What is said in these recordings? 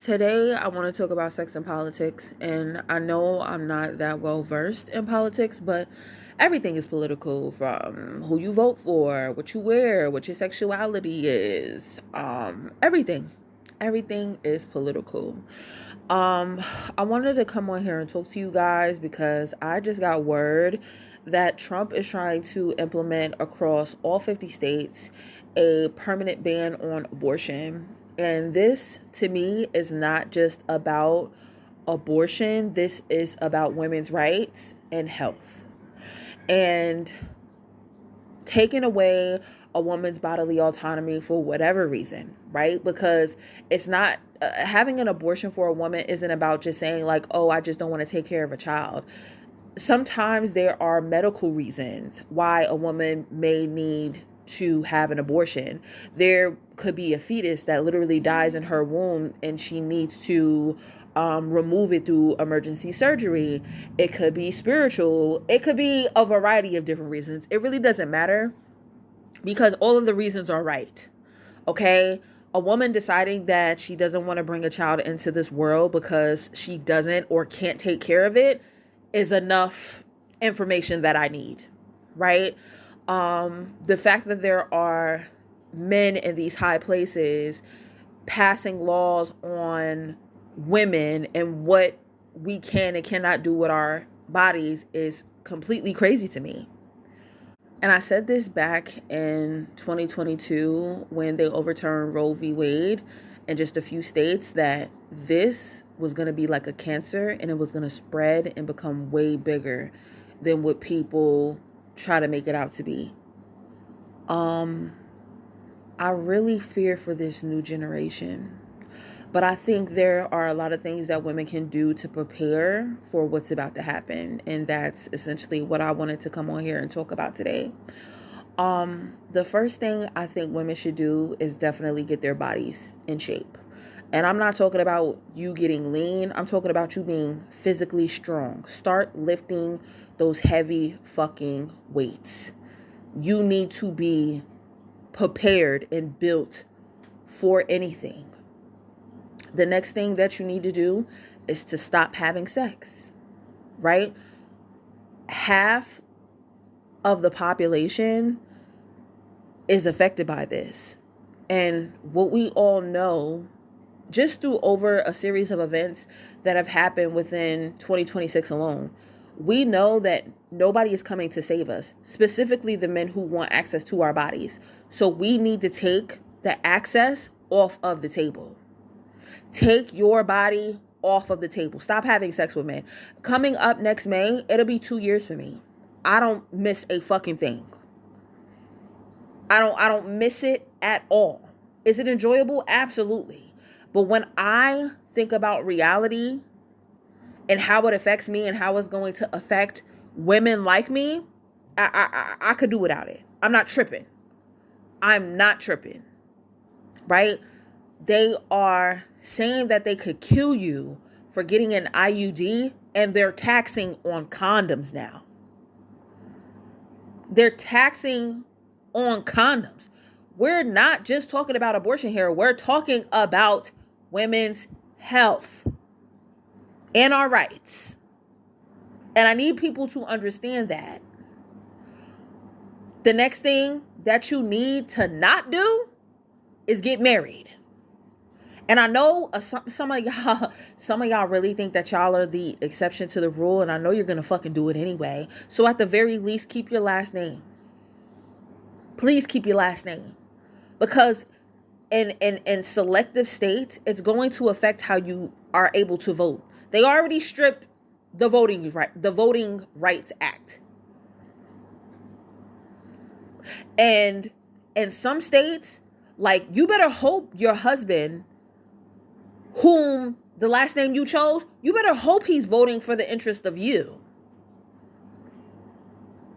Today, I want to talk about sex and politics, and I know I'm not that well versed in politics, but everything is political, from who you vote for, what you wear, what your sexuality is, everything is political. Um, I wanted to come on here and talk to you guys because I just got word that Trump is trying to implement across all 50 states a permanent ban on abortion. And this, to me, is not just about abortion, this is about women's rights and health. And taking away a woman's bodily autonomy for whatever reason, right? Because it's not having an abortion for a woman isn't about just saying, like, oh, I just don't want to take care of a child. Sometimes there are medical reasons why a woman may need to have an abortion. There could be a fetus that literally dies in her womb and she needs to remove it through emergency surgery. It could be spiritual. It could be a variety of different reasons. It really doesn't matter because all of the reasons are right. Okay? A woman deciding that she doesn't want to bring a child into this world because she doesn't or can't take care of it is enough information that I need, right? The fact that there are men in these high places passing laws on women and what we can and cannot do with our bodies is completely crazy to me. And I said this back in 2022 when they overturned Roe v. Wade in just a few states, that this was going to be like a cancer and it was going to spread and become way bigger than what people try to make it out to be. I really fear for this new generation. But I think there are a lot of things that women can do to prepare for what's about to happen. And that's essentially what I wanted to come on here and talk about today. The first thing I think women should do is definitely get their bodies in shape. And I'm not talking about you getting lean. I'm talking about you being physically strong. Start lifting those heavy fucking weights. You need to be prepared and built for anything. The next thing that you need to do is to stop having sex, right? Half of the population is affected by this. And what we all know, just through over a series of events that have happened within 2026 alone, we know that nobody is coming to save us, specifically the men who want access to our bodies. So we need to take the access off of the table. Take your body off of the table. Stop having sex with men. Coming up next May, it'll be 2 years for me. I don't miss a fucking thing. I don't miss it at all. Is it enjoyable? Absolutely. But when I think about reality and how it affects me and how it's going to affect women like me, I could do without it. I'm not tripping. I'm not tripping. Right? They are saying that they could kill you for getting an IUD, and they're taxing on condoms now. They're taxing on condoms. We're not just talking about abortion here. We're talking about women's health and our rights. And I need people to understand that. The next thing that you need to not do is get married. And I know some of y'all really think that y'all are the exception to the rule, and I know you're gonna fucking do it anyway. So at the very least, keep your last name. Please keep your last name, because in selective states, it's going to affect how you are able to vote. They already stripped the Voting Rights Act, and in some states, like, you better hope your husband, whom the last name you chose, you better hope he's voting for the interest of you.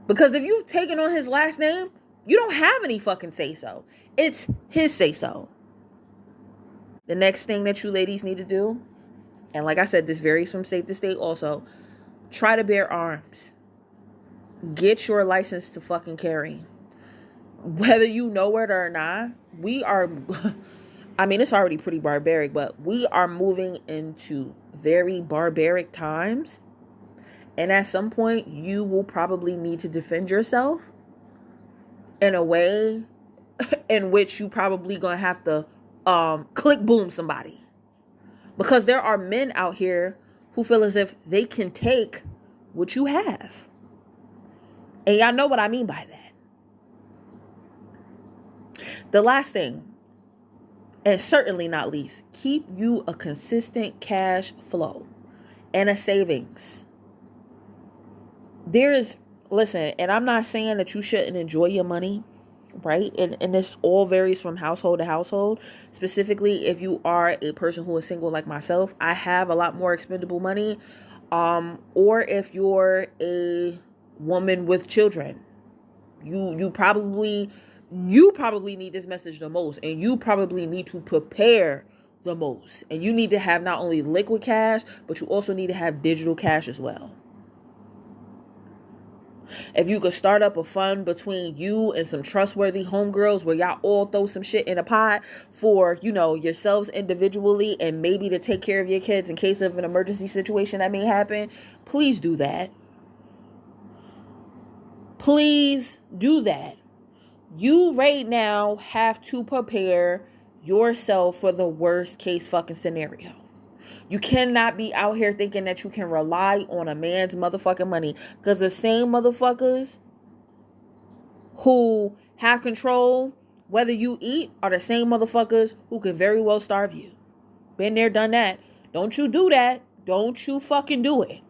Because if you've taken on his last name, you don't have any fucking say-so. It's his say-so. The next thing that you ladies need to do, and like I said, this varies from state to state also, try to bear arms. Get your license to fucking carry. Whether you know it or not, I mean, it's already pretty barbaric, but we are moving into very barbaric times. And at some point, you will probably need to defend yourself in a way in which you probably gonna have to click boom somebody. Because there are men out here who feel as if they can take what you have. And y'all know what I mean by that. The last thing, and certainly not least, keep you a consistent cash flow and a savings. Listen, and I'm not saying that you shouldn't enjoy your money, right? And this all varies from household to household. Specifically, if you are a person who is single like myself, I have a lot more expendable money. Or if you're a woman with children, you probably need this message the most, and you probably need to prepare the most. And you need to have not only liquid cash, but you also need to have digital cash as well. If you could start up a fund between you and some trustworthy homegirls where y'all all throw some shit in a pot for, yourselves individually and maybe to take care of your kids in case of an emergency situation that may happen, please do that. Please do that. You right now have to prepare yourself for the worst case fucking scenario. You cannot be out here thinking that you can rely on a man's motherfucking money, because the same motherfuckers who have control whether you eat are the same motherfuckers who can very well starve you. Been there, done that. Don't you do that. Don't you fucking do it.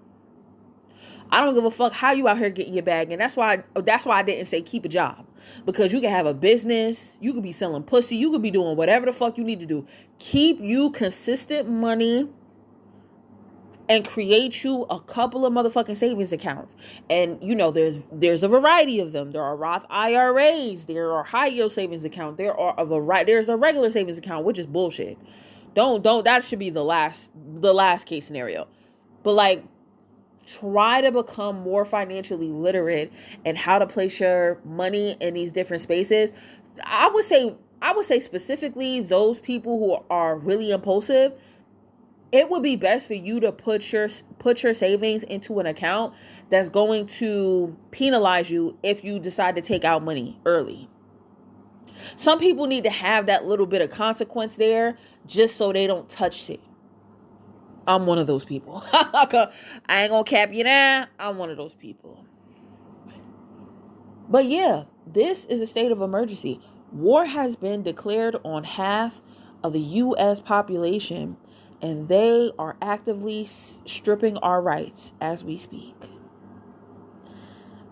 I don't give a fuck how you out here getting your bag. And that's why I didn't say keep a job. Because you can have a business. You could be selling pussy. You could be doing whatever the fuck you need to do. Keep you consistent money and create you a couple of motherfucking savings accounts. And there's a variety of them. There are Roth IRAs. There are high yield savings accounts. There's a regular savings account, which is bullshit. Don't that should be the last case scenario. But try to become more financially literate and how to place your money in these different spaces. I would say specifically those people who are really impulsive, it would be best for you to put your savings into an account that's going to penalize you if you decide to take out money early. Some people need to have that little bit of consequence there just so they don't touch it. I'm one of those people. I ain't gonna cap you down. I'm one of those people. But yeah, this is a state of emergency. War has been declared on half of the U.S. population, and they are actively stripping our rights as we speak.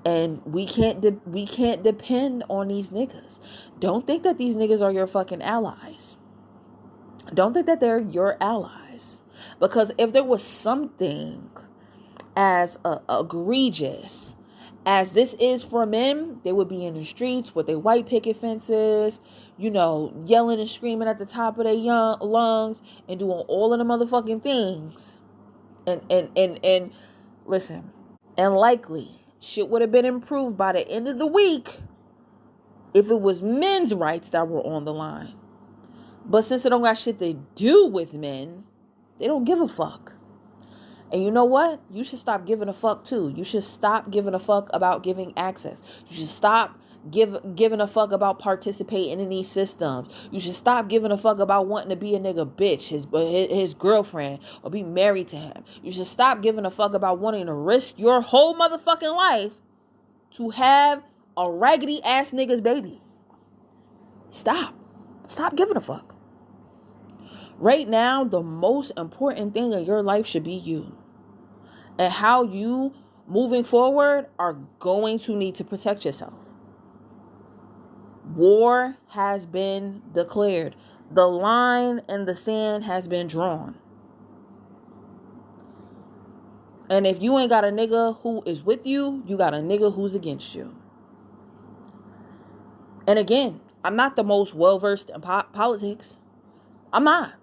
And we can't depend on these niggas. Don't think that these niggas are your fucking allies. Don't think that they're your allies. Because if there was something as egregious as this is for men, they would be in the streets with their white picket fences, yelling and screaming at the top of their lungs and doing all of the motherfucking things. And listen, and likely shit would have been improved by the end of the week if it was men's rights that were on the line. But since it don't got shit to do with men, they don't give a fuck. And you know what? You should stop giving a fuck too. You should stop giving a fuck about giving access. You should stop giving a fuck about participating in these systems. You should stop giving a fuck about wanting to be a nigga bitch, his girlfriend, or be married to him. You should stop giving a fuck about wanting to risk your whole motherfucking life to have a raggedy ass nigga's baby. Stop giving a fuck. Right now, the most important thing in your life should be you. And how you, moving forward, are going to need to protect yourself. War has been declared. The line in the sand has been drawn. And if you ain't got a nigga who is with you, you got a nigga who's against you. And again, I'm not the most well-versed in politics. I'm not.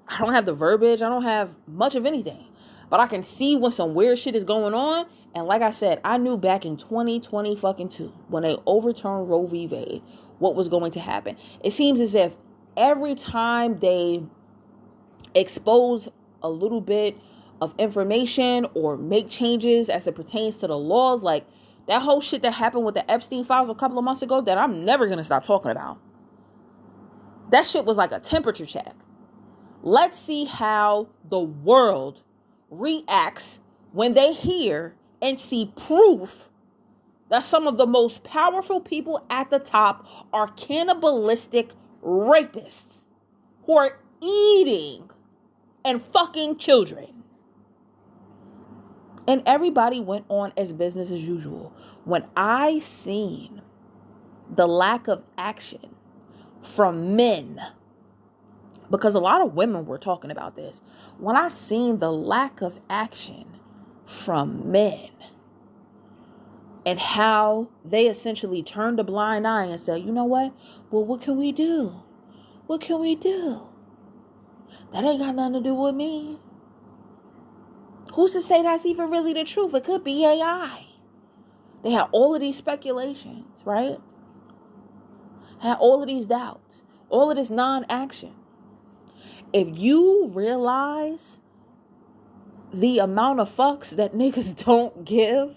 I don't have the verbiage. I don't have much of anything. But I can see when some weird shit is going on. And like I said, I knew back in 2022 when they overturned Roe v. Wade what was going to happen. It seems as if every time they expose a little bit of information or make changes as it pertains to the laws, like that whole shit that happened with the Epstein files a couple of months ago that I'm never going to stop talking about. That shit was like a temperature check. Let's see how the world reacts when they hear and see proof that some of the most powerful people at the top are cannibalistic rapists who are eating and fucking children. And everybody went on as business as usual. When I seen the lack of action from men, because a lot of women were talking about this, when I seen the lack of action from men and how they essentially turned a blind eye and said, you know what? Well, what can we do? What can we do? That ain't got nothing to do with me. Who's to say that's even really the truth? It could be AI. They had all of these speculations, right? Had all of these doubts, all of this non-action. If you realize the amount of fucks that niggas don't give,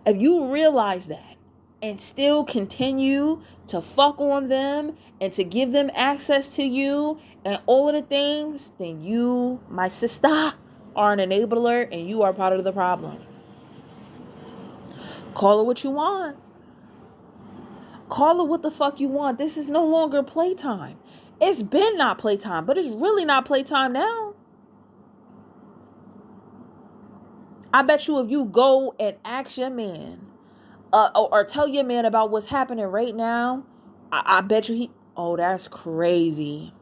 if you realize that and still continue to fuck on them and to give them access to you and all of the things, then you, my sister, are an enabler and you are part of the problem. Call it what you want. Call it what the fuck you want. This is no longer playtime. It's been not playtime, but it's really not playtime now. I bet you if you go and ask your man or tell your man about what's happening right now, I bet you oh, that's crazy.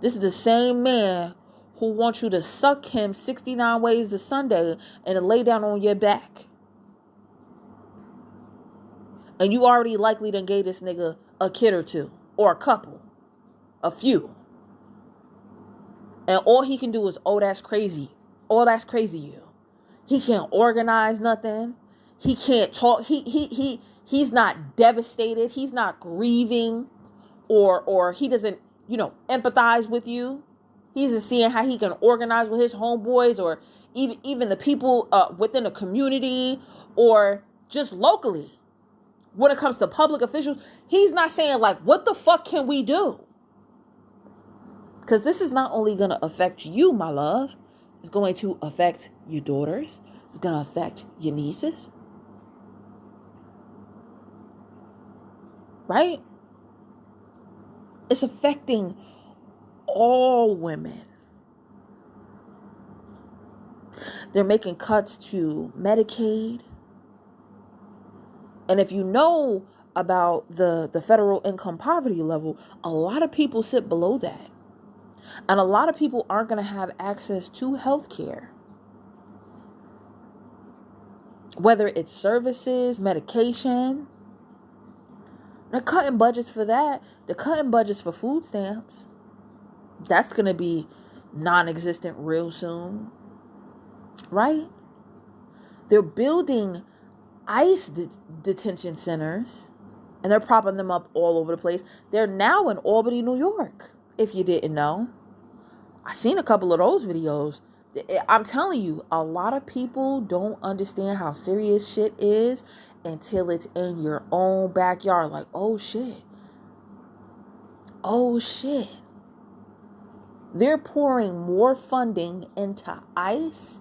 This is the same man who wants you to suck him 69 ways to Sunday and to lay down on your back. And you already likely done gave this nigga a kid or two, or a couple, a few. And all he can do is, oh, that's crazy. Oh, that's crazy, you. He can't organize nothing. He can't talk. He's not devastated. He's not grieving, or he doesn't, empathize with you. He isn't seeing how he can organize with his homeboys, or even the people within the community, or just locally. When it comes to public officials, he's not saying like, what the fuck can we do? Because this is not only going to affect you, my love. It's going to affect your daughters. It's going to affect your nieces. Right? It's affecting all women. They're making cuts to Medicaid. And if you know about the federal income poverty level, a lot of people sit below that. And a lot of people aren't going to have access to health care. Whether it's services, medication. They're cutting budgets for that. They're cutting budgets for food stamps. That's going to be non-existent real soon. Right? They're building ICE detention centers, and they're propping them up all over the place. They're now in Albany, New York, if you didn't know. I seen a couple of those videos. I'm telling you, a lot of people don't understand how serious shit is until it's in your own backyard. Like, oh shit. Oh shit. They're pouring more funding into ICE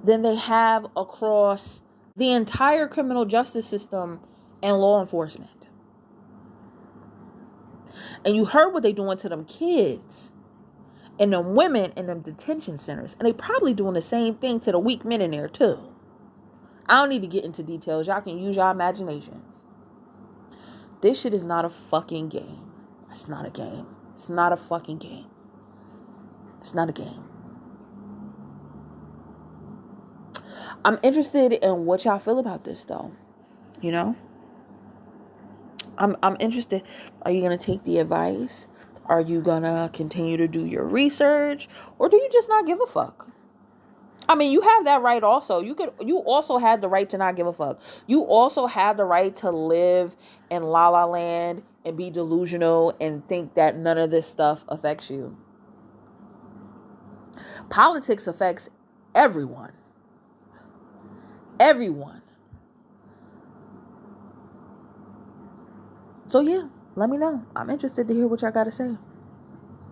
than they have across the entire criminal justice system and law enforcement. And you heard what they doing to them kids and them women in them detention centers. And they probably doing the same thing to the weak men in there too. I don't need to get into details. Y'all can use your imaginations. This shit is not a fucking game. It's not a game. It's not a fucking game. It's not a game. I'm interested in what y'all feel about this though. I'm interested. Are you going to take the advice? Are you going to continue to do your research? Or do you just not give a fuck? I mean, you have that right also. You also have the right to not give a fuck. You also have the right to live in La La Land and be delusional and think that none of this stuff affects you. Politics affects everyone. Everyone. So yeah, let me know. I'm interested to hear what y'all got to say.